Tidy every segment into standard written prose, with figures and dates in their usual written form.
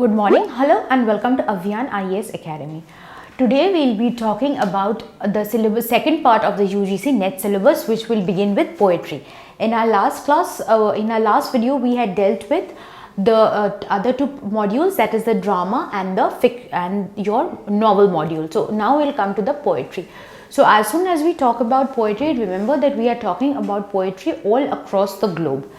Good morning, hello and welcome to Avyan IAS Academy. Today we will be talking about the syllabus, second part of the UGC NET syllabus, which will begin with poetry. In our last class, in our last video, we had dealt with the other two modules, that is the drama and your novel module. So now we'll come to the poetry. So as soon as we talk about poetry, remember that we are talking about poetry all across the globe.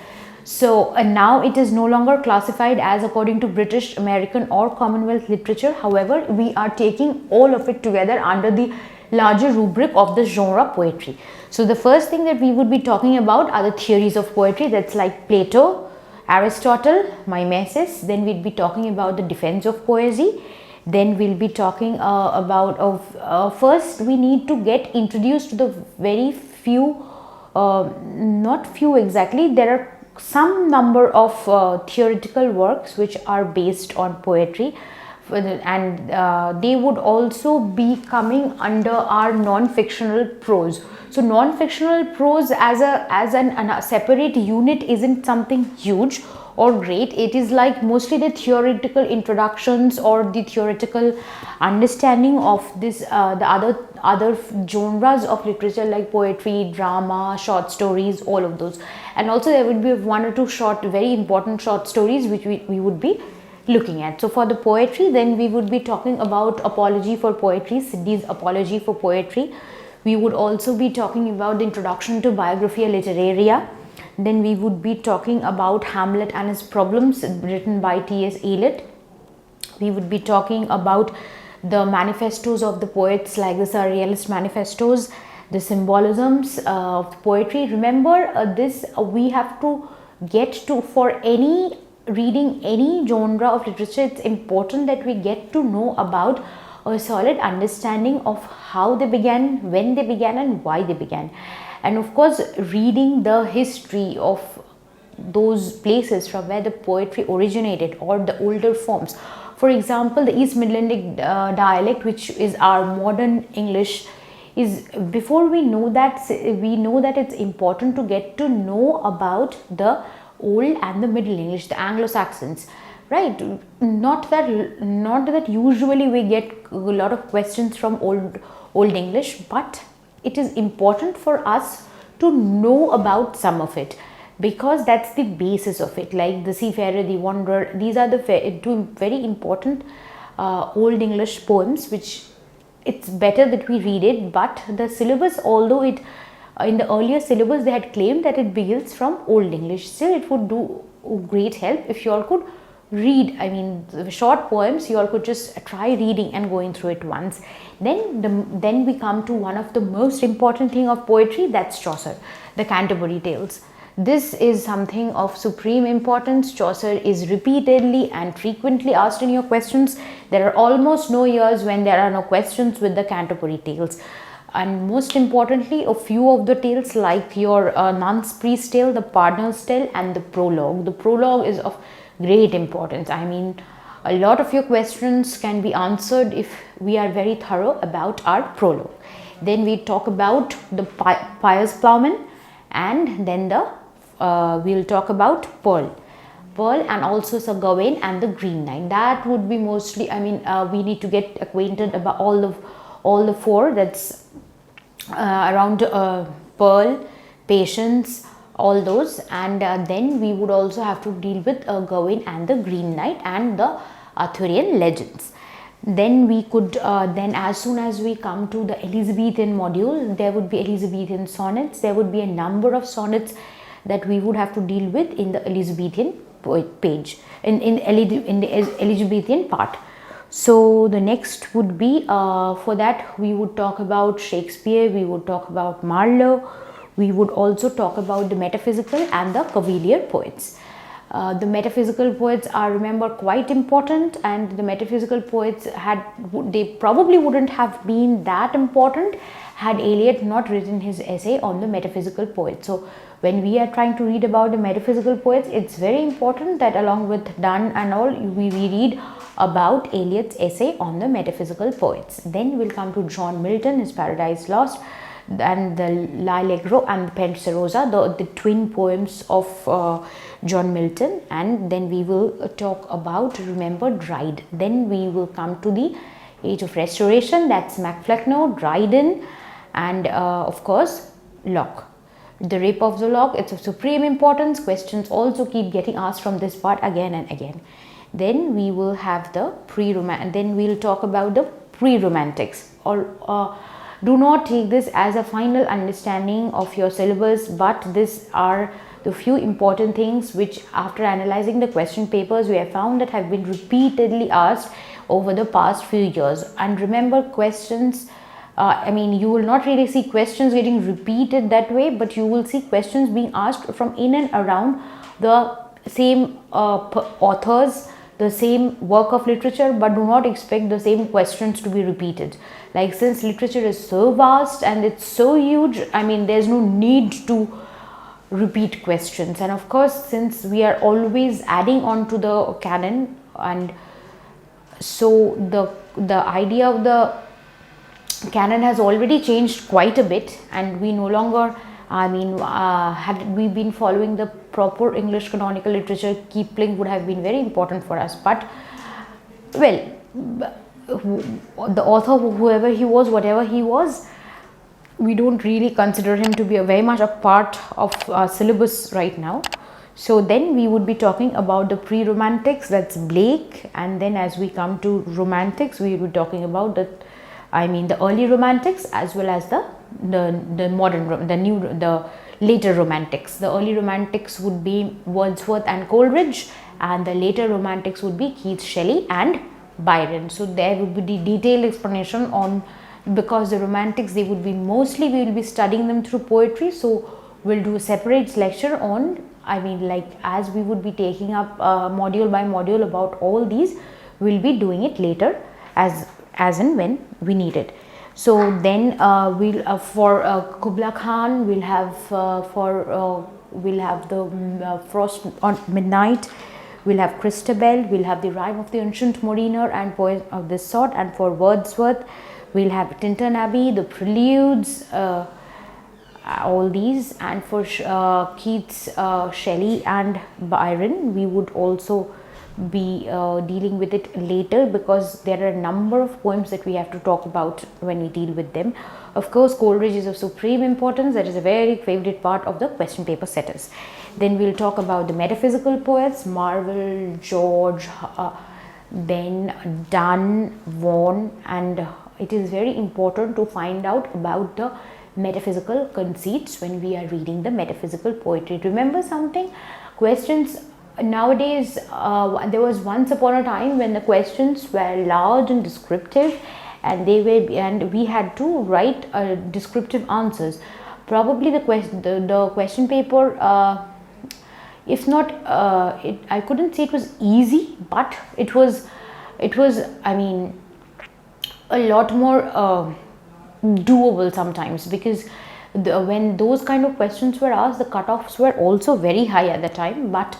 So now it is no longer classified as according to British, American or Commonwealth literature. However, we are taking all of it together under the larger rubric of the genre poetry. So the first thing that we would be talking about are the theories of poetry, that's like Plato, Aristotle, Mimesis. Then we'd be talking about the defense of poesy. Then we'll be talking first we need to get introduced to the very few, not few exactly, there are some number of theoretical works which are based on poetry, and they would also be coming under our non-fictional prose. So non-fictional prose as a separate unit isn't something huge or great. It is like mostly the theoretical introductions or the theoretical understanding of this the other genres of literature like poetry, drama, short stories, all of those. And also there would be one or two very important short stories which we would be looking at. So for the poetry, then we would be talking about Apology for Poetry, Sidney's Apology for Poetry. We would also be talking about the Introduction to Biographia Literaria. Then we would be talking about Hamlet and His Problems, written by T.S. Eliot. We would be talking about the manifestos of the poets, like the Surrealist manifestos, the symbolisms of poetry. Remember this, we have to get to, for any reading any genre of literature, it's important that we get to know about a solid understanding of how they began, when they began and why they began. And of course, reading the history of those places from where the poetry originated or the older forms. For example, the East Midlandic dialect, which is our modern English, is, before we know that it's important to get to know about the Old and the Middle English, the Anglo-Saxons, right? Not that usually we get a lot of questions from Old English, but it is important for us to know about some of it, because that's the basis of it, like the Seafarer, the Wanderer. These are the two very important Old English poems, which it's better that we read it. But the syllabus, although it in the earlier syllabus they had claimed that it begins from Old English, still it would do great help if you all could read, I mean, the short poems, you all could just try reading and going through it once. Then we come to one of the most important thing of poetry, that's Chaucer, the Canterbury Tales. This is something of supreme importance. Chaucer is repeatedly and frequently asked in your questions. There are almost no years when there are no questions with the Canterbury Tales. And most importantly, a few of the tales, like your Nun's Priest Tale, the Pardoner's Tale and the Prologue. The Prologue is of great importance. I mean, a lot of your questions can be answered if we are very thorough about our prologue. Then we talk about the Pious Plowman, and then we'll talk about Pearl, and also Sir Gawain and the Green Knight. That would be mostly, I mean, we need to get acquainted about all the four, that's around Pearl, Patience, all those. And then we would also have to deal with Gawain and the Green Knight and the Arthurian legends. Then we could then as soon as we come to the Elizabethan module, there would be Elizabethan sonnets. There would be a number of sonnets that we would have to deal with in the Elizabethan page, in the Elizabethan part. So the next would be, for that we would talk about Shakespeare, we would talk about Marlowe, we would also talk about the metaphysical and the Cavalier poets. The metaphysical poets are, remember, quite important, and the metaphysical poets they probably wouldn't have been that important had Eliot not written his essay on the metaphysical poets. So when we are trying to read about the metaphysical poets, it's very important that along with Donne and all, we read about Eliot's essay on the metaphysical poets. Then we'll come to John Milton, his Paradise Lost. and the L'Allegro and the Penserosa, the twin poems of John Milton. And then we will talk about, remember, Dryden. Then we will come to the Age of Restoration, that's MacFlecknoe, Dryden, and of course Locke. The Rape of the Lock, it's of supreme importance. Questions also keep getting asked from this part again and again. Then we will have the pre-romantic, then we'll talk about the pre-romantics. Or do not take this as a final understanding of your syllabus, but these are the few important things which, after analyzing the question papers, we have found that have been repeatedly asked over the past few years. And remember, questions, you will not really see questions getting repeated that way, but you will see questions being asked from in and around the same authors, the same work of literature, but do not expect the same questions to be repeated. Like, since literature is so vast and it's so huge, there's no need to repeat questions. And of course, since we are always adding on to the canon, and so the idea of the canon has already changed quite a bit, and we no longer, had we been following the proper English canonical literature, Kipling would have been very important for us. But well, the author, whoever he was, whatever he was, we don't really consider him to be very much a part of our syllabus right now. So then we would be talking about the pre-romantics, that's Blake, and then as we come to romantics, we will be talking about the early romantics, as well as the modern, the later romantics. The early romantics would be Wordsworth and Coleridge, and the later romantics would be Keats, Shelley and Byron. So there would be the detailed explanation on, because the romantics, they would be mostly, we will be studying them through poetry, so we'll do a separate lecture on, as we would be taking up module by module about all these, we'll be doing it later as and when we need it. So then we'll for Kubla Khan, we'll have the Frost on Midnight, we'll have Christabel, we'll have the Rime of the Ancient Mariner and poems of this sort. And for Wordsworth, we'll have Tintern Abbey, the Preludes, all these. And for Keats, Shelley and Byron, we would also be dealing with it later, because there are a number of poems that we have to talk about when we deal with them. Of course, Coleridge is of supreme importance. That is a very favorite part of the question paper setters. Then we'll talk about the metaphysical poets, Marvell, George, then Donne, Vaughan, and it is very important to find out about the metaphysical conceits when we are reading the metaphysical poetry. Remember something, questions nowadays, there was once upon a time when the questions were large and descriptive, and we had to write descriptive answers. Probably the question paper, if not, I couldn't say it was easy, but it was a lot more doable sometimes, because when those kind of questions were asked, the cutoffs were also very high at the time. But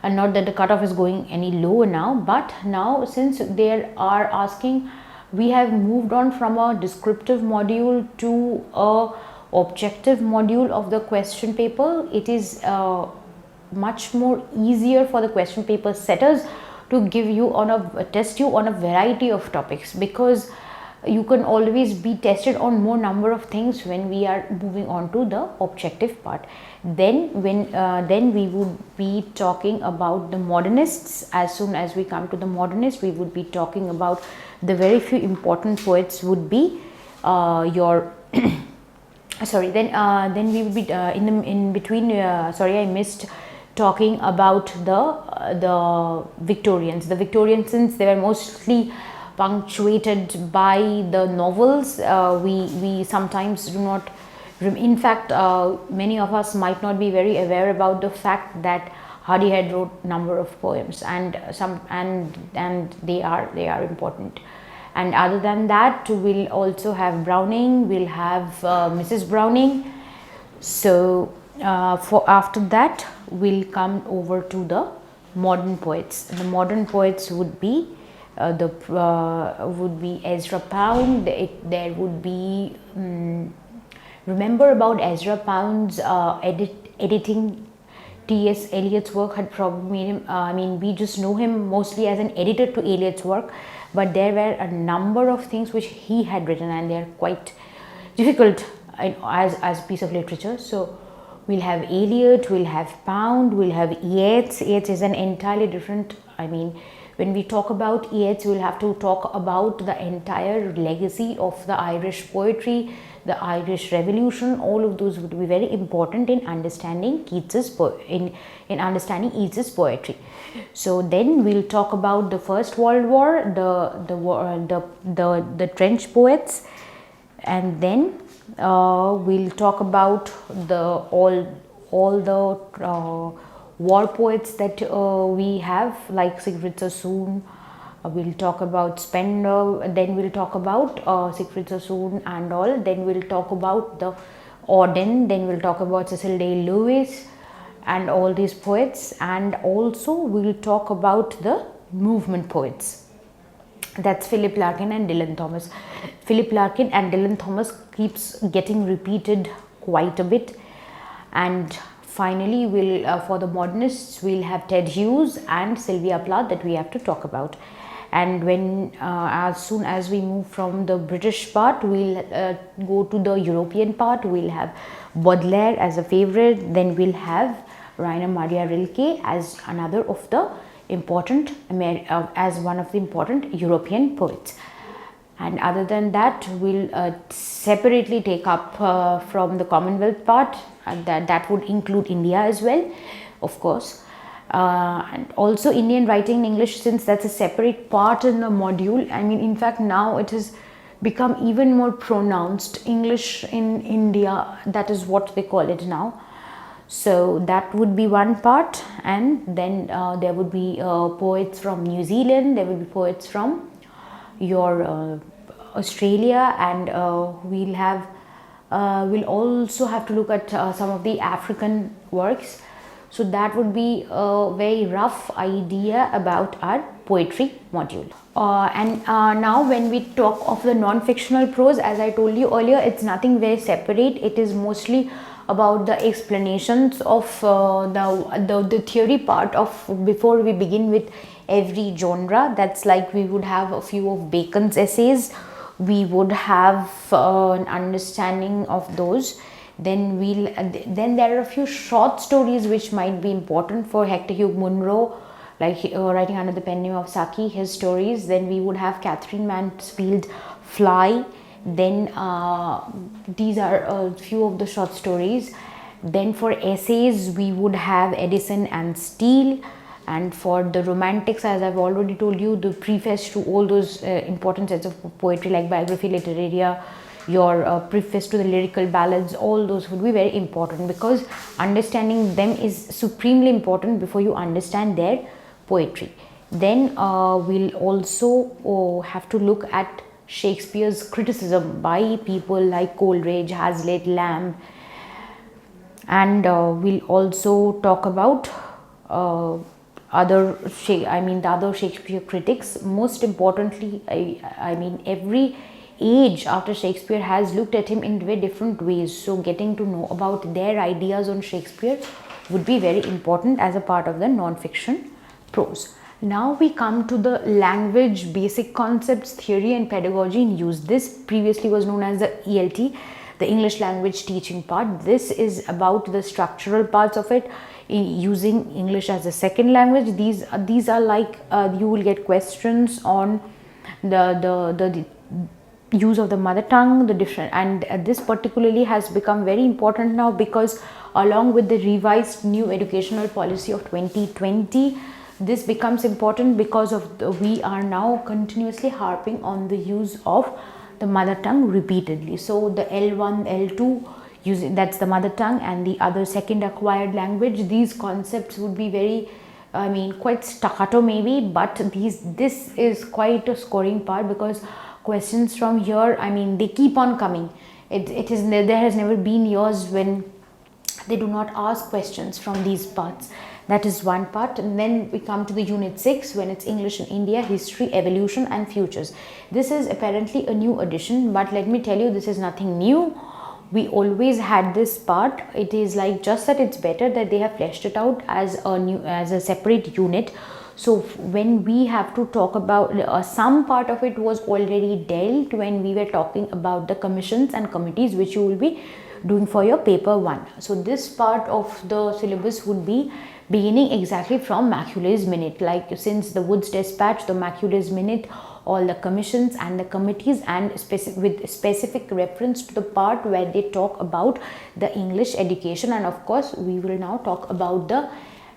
not that the cutoff is going any lower now, but now, since they are asking, we have moved on from a descriptive module to a objective module of the question paper. It is much more easier for the question paper setters to test you on a variety of topics, because you can always be tested on more number of things when we are moving on to the objective part. Then we would be talking about the modernists. As soon as we come to the modernists, we would be talking about the very few important poets would be your sorry, then we would be in between, sorry, I missed talking about the Victorians. The Victorians, since they were mostly punctuated by the novels, we sometimes do not, in fact, many of us might not be very aware about the fact that Hardy had wrote number of poems, and they are important. And other than that, we'll also have Browning, we'll have Mrs. Browning. So for after that, we'll come over to the modern poets. The modern poets would be Ezra Pound. There would be remember about Ezra Pound's editing T.S. Eliot's work had probably made him, we just know him mostly as an editor to Eliot's work, but there were a number of things which he had written and they are quite difficult as a piece of literature. So we'll have Eliot, we'll have Pound, we'll have Yeats. Yeats is an entirely different, when we talk about Yeats, we'll have to talk about the entire legacy of the Irish poetry, the Irish Revolution. All of those would be very important in understanding Keats's understanding Yeats's poetry. So then we'll talk about the First World War, the trench poets, and then we'll talk about all the war poets that we have, like Sigrid Sassoon. We'll talk about Spender, then we'll talk about Sigrid Sassoon and all, then we'll talk about the Auden, then we'll talk about Cecil Day Lewis and all these poets, and also we'll talk about the movement poets. That's Philip Larkin and Dylan Thomas. Philip Larkin and Dylan Thomas keeps getting repeated quite a bit. And finally, for the modernists, we'll have Ted Hughes and Sylvia Plath that we have to talk about. And when as soon as we move from the British part, we'll go to the European part. We'll have Baudelaire as a favorite, then we'll have Rainer Maria Rilke as another of the important as one of the important European poets. And other than that, we'll separately take up from the Commonwealth part, that would include India as well, of course. And also Indian writing in English, since that's a separate part in the module. In fact, now it has become even more pronounced. English in India, that is what they call it now. So that would be one part, and then there would be poets from New Zealand, there would be poets from your Australia, and we'll also have to look at some of the African works. So that would be a very rough idea about our poetry module. Now when we talk of the non-fictional prose, as I told you earlier, it's nothing very separate. It is mostly about the explanations of the theory part of before we begin with every genre. That's like we would have a few of Bacon's essays, we would have an understanding of those. Then there are a few short stories which might be important for Hector Hugh Munro, like writing under the pen name of Saki, his stories. Then we would have Catherine Mansfield Fly. Then these are a few of the short stories. Then for essays, we would have Edison and Steele. And for the romantics, as I've already told you, the preface to all those important sets of poetry like Biography Literaria, your preface to the lyrical ballads, all those would be very important, because understanding them is supremely important before you understand their poetry. Then we'll also have to look at Shakespeare's criticism by people like Coleridge, Hazlitt, Lamb, and we'll also talk about the other Shakespeare critics. Most importantly, every age after Shakespeare has looked at him in very different ways. So getting to know about their ideas on Shakespeare would be very important as a part of the non-fiction prose. Now we come to the language basic concepts, theory and pedagogy in use. This previously was known as the ELT, the English language teaching part. This is about the structural parts of it, using English as a second language. These are like you will get questions on the use of the mother tongue, the different, and this particularly has become very important now, because along with the revised new educational policy of 2020, this becomes important because of we are now continuously harping on the use of the mother tongue repeatedly. So the L1, L2, that's the mother tongue, and the other second acquired language. These concepts would be very, quite staccato maybe, but this is quite a scoring part, because questions from here, they keep on coming. There has never been years when they do not ask questions from these parts. That is one part. And then we come to the unit 6, when it's English in India, history, evolution and futures. This is apparently a new addition, but let me tell you, this is nothing new. we always had this part. It is like just that it's better that they have fleshed it out as a separate unit. So when we have to talk about some part of it was already dealt when we were talking about the commissions and committees, which you will be doing for your paper 1. So this part of the syllabus would be beginning exactly from Macaulay's Minute, like since the Wood's Dispatch, the Macaulay's Minute, all the commissions and the committees, and with specific reference to the part where they talk about the English education. And of course we will now talk about the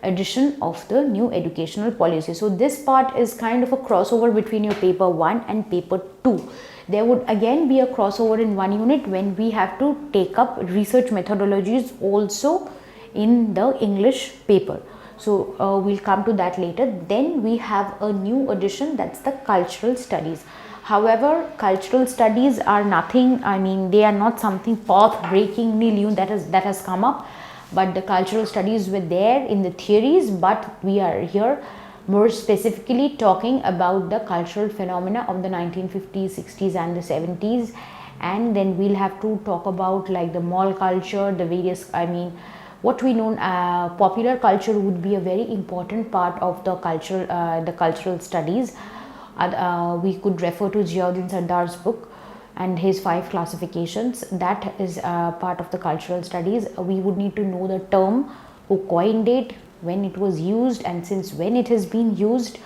addition of the new educational policy. So this part is kind of a crossover between your paper 1 and paper 2. There would again be a crossover in one unit when we have to take up research methodologies also in the English paper. So we'll come to that later. Then we have a new addition, that's the cultural studies. However, cultural studies are nothing, I mean, they are not something path-breakingly new that has come up, but the cultural studies were there in the theories, but we are here more specifically talking about the cultural phenomena of the 1950s, 60s and the 70s. And then we'll have to talk about like the mall culture, the various, I mean, what we know, popular culture would be a very important part of the cultural studies. We could refer to Ziauddin Sardar's book and his 5 classifications. That is part of the cultural studies. We would need to know the term, who coined it, when it was used, and since when it has been used.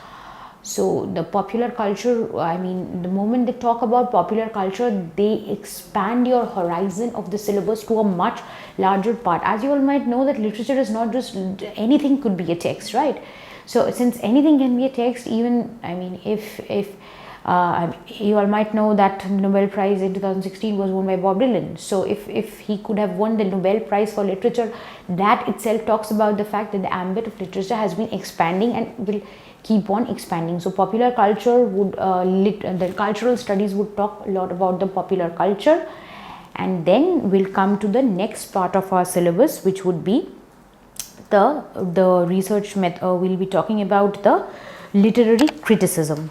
So the popular culture, I mean, the moment they talk about popular culture, they expand your horizon of the syllabus to a much larger part. As you all might know that literature is not just anything could be a text, right? So since anything can be a text, even, I mean, if you all might know that the Nobel Prize in 2016 was won by Bob Dylan. So if he could have won the Nobel Prize for literature, that itself talks about the fact that the ambit of literature has been expanding and will keep on expanding. So popular culture would, the cultural studies would talk a lot about the popular culture. And then we'll come to the next part of our syllabus, which would be the research method. We'll be talking about the literary criticism.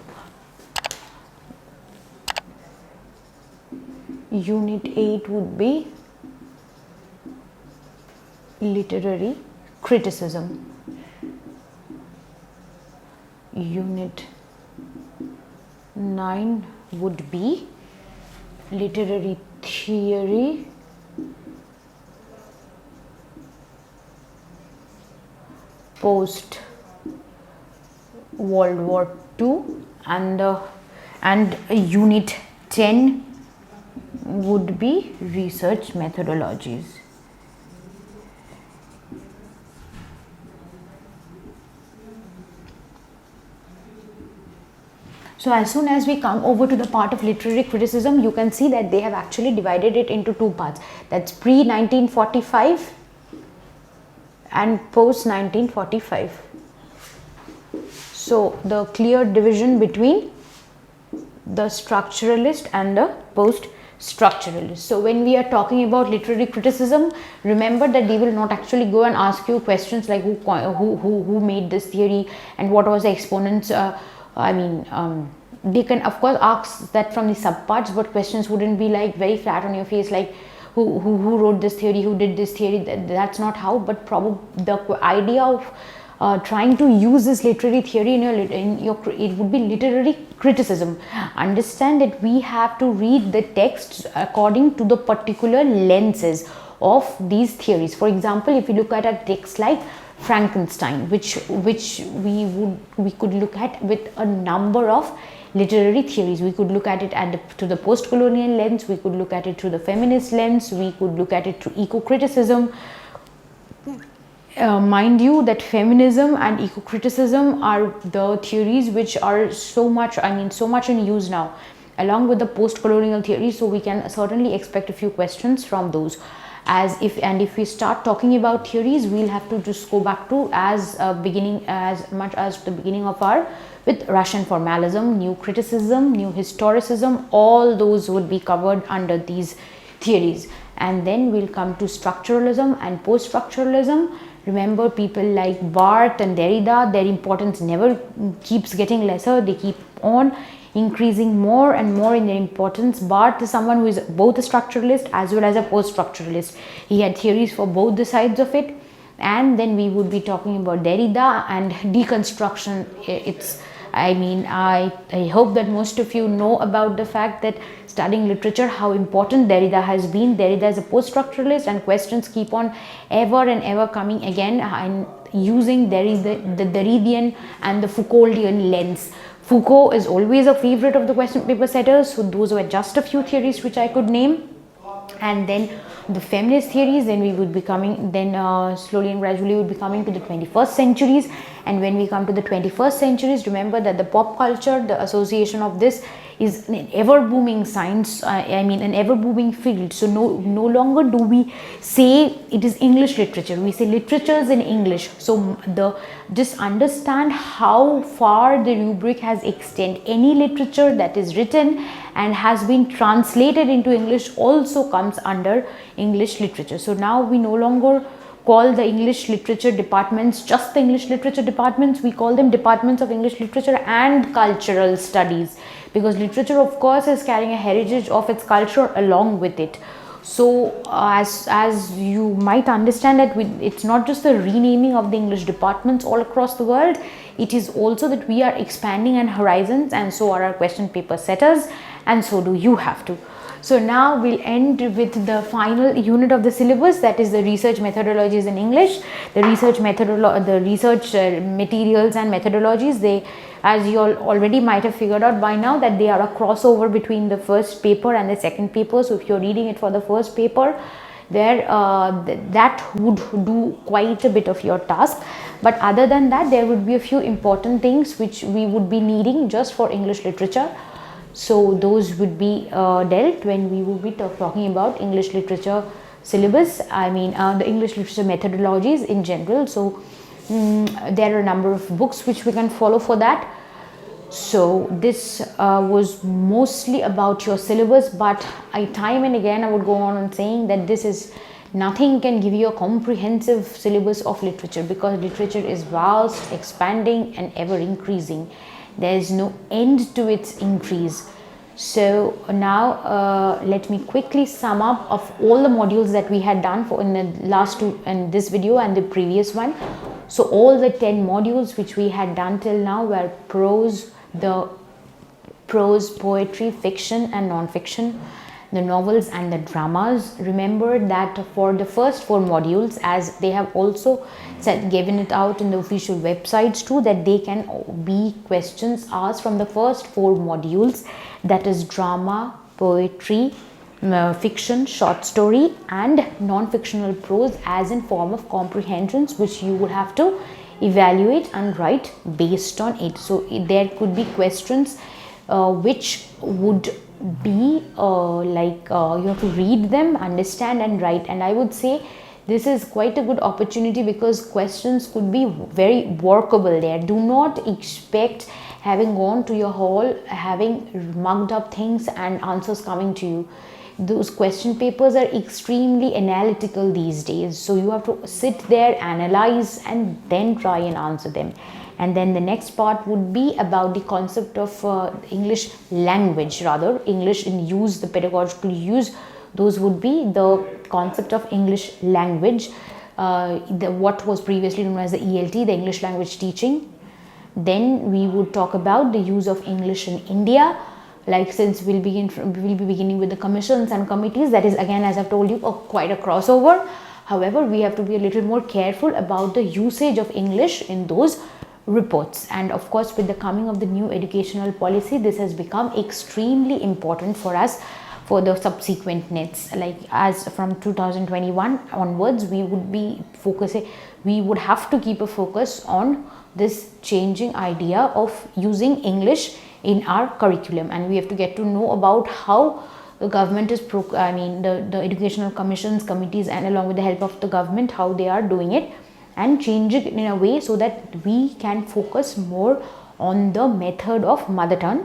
Unit 8 would be literary criticism. Unit 9 would be literary theory, post World War II, and unit 10 would be research methodologies. So as soon as we come over to the part of literary criticism, you can see that they have actually divided it into 2 parts. That's pre-1945 and post-1945. So the clear division between the structuralist and the post-structuralist. So when we are talking about literary criticism, remember that they will not actually go and ask you questions like who made this theory and what was the exponents. They can of course ask that from the subparts, but questions wouldn't be like very flat on your face like who wrote this theory, who did this theory. That's not how, but probably the idea of trying to use this literary theory it would be literary criticism. Understand that we have to read the texts according to the particular lenses of these theories. For example, if you look at a text like Frankenstein, which we could look at with a number of literary theories. We could look at it through the post-colonial lens, we could look at it through the feminist lens, we could look at it through eco-criticism. Mind you that feminism and eco-criticism are the theories which are so much in use now, along with the post-colonial theories. So we can certainly expect a few questions from those. If we start talking about theories, we'll have to just go back to as much as the beginning of our with Russian formalism, new criticism, new historicism. All those would be covered under these theories. And then we'll come to structuralism and post-structuralism. Remember, people like Barthes and Derrida, their importance never keeps getting lesser. They keep on increasing more and more in their importance. Barthes is someone who is both a structuralist as well as a post-structuralist. He had theories for both the sides of it. And then we would be talking about Derrida and deconstruction. I hope that most of you know about the fact that studying literature, how important Derrida has been. Derrida is a post-structuralist, and questions keep on ever and ever coming again and using Derrida, the Derridian and the Foucauldian lens. Foucault is always a favorite of the question paper setters, so those were just a few theories which I could name. And then the feminist theories, then we would be coming, slowly and gradually would be coming to the 21st centuries. And when we come to the 21st centuries, remember that the pop culture, the association of this is an ever booming science, an ever booming field. So no longer do we say it is English literature, we say literatures in English. So just understand how far the rubric has extended. Any literature that is written and has been translated into English also comes under English literature. So now we no longer call the English literature departments just the English literature departments. We call them departments of English literature and cultural studies, because literature, of course, is carrying a heritage of its culture along with it. So as you might understand that it's not just the renaming of the English departments all across the world, it is also that we are expanding our horizons, and so are our question paper setters, and so do you have to. So now we'll end with the final unit of the syllabus, that is the research methodologies in English. The research materials and methodologies, they, as you all already might have figured out by now, that they are a crossover between the first paper and the second paper. So if you're reading it for the first paper, that would do quite a bit of your task. But other than that, there would be a few important things which we would be needing just for English literature. So those would be dealt when we will be talking about English literature syllabus, the English literature methodologies in general. So there are a number of books which we can follow for that. So this was mostly about your syllabus, but time and again I would go on and saying that this is nothing can give you a comprehensive syllabus of literature, because literature is vast, expanding and ever increasing. There is no end to its increase. So now let me quickly sum up of all the modules that we had done for in the last two, and this video and the previous one. So all the 10 modules which we had done till now were prose, poetry, fiction and non-fiction, the novels and the dramas. Remember that for the first 4 modules, as they have also given it out in the official websites too, that they can be questions asked from the first 4 modules, that is drama, poetry, fiction, short story and non-fictional prose, as in form of comprehensions, which you would have to evaluate and write based on it. So there could be questions which would be you have to read them, understand and write. And I would say this is quite a good opportunity, because questions could be very workable there. Do not expect having gone to your hall, having mugged up things and answers coming to you. Those question papers are extremely analytical these days, so you have to sit there, analyze and then try and answer them. And then the next part would be about the concept of English language, rather English in use, the pedagogical use. Those would be the concept of English language, what was previously known as the ELT, the English language teaching. Then we would talk about the use of English in India, like since we'll be beginning with the commissions and committees. That is again, as I've told you, quite a crossover. However, we have to be a little more careful about the usage of English in those reports. And of course, with the coming of the new educational policy, this has become extremely important for us for the subsequent NETs. Like as from 2021 onwards, we would have to keep a focus on this changing idea of using English in our curriculum, and we have to get to know about how the government is the educational commissions, committees, and along with the help of the government, how they are doing it, and change it in a way so that we can focus more on the method of learning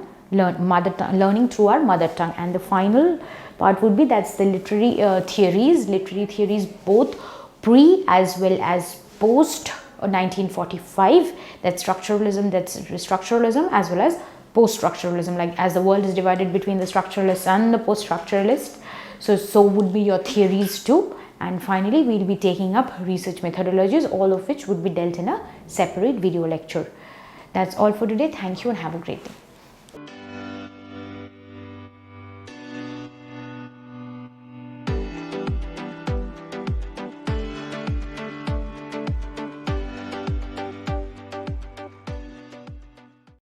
through our mother tongue. And the final part would be, that's the literary theories both pre as well as post 1945, that's structuralism, as well as post-structuralism, like as the world is divided between the structuralists and the post-structuralists, so would be your theories too. And finally, we'll be taking up research methodologies, all of which would be dealt in a separate video lecture. That's all for today. Thank you and have a great day.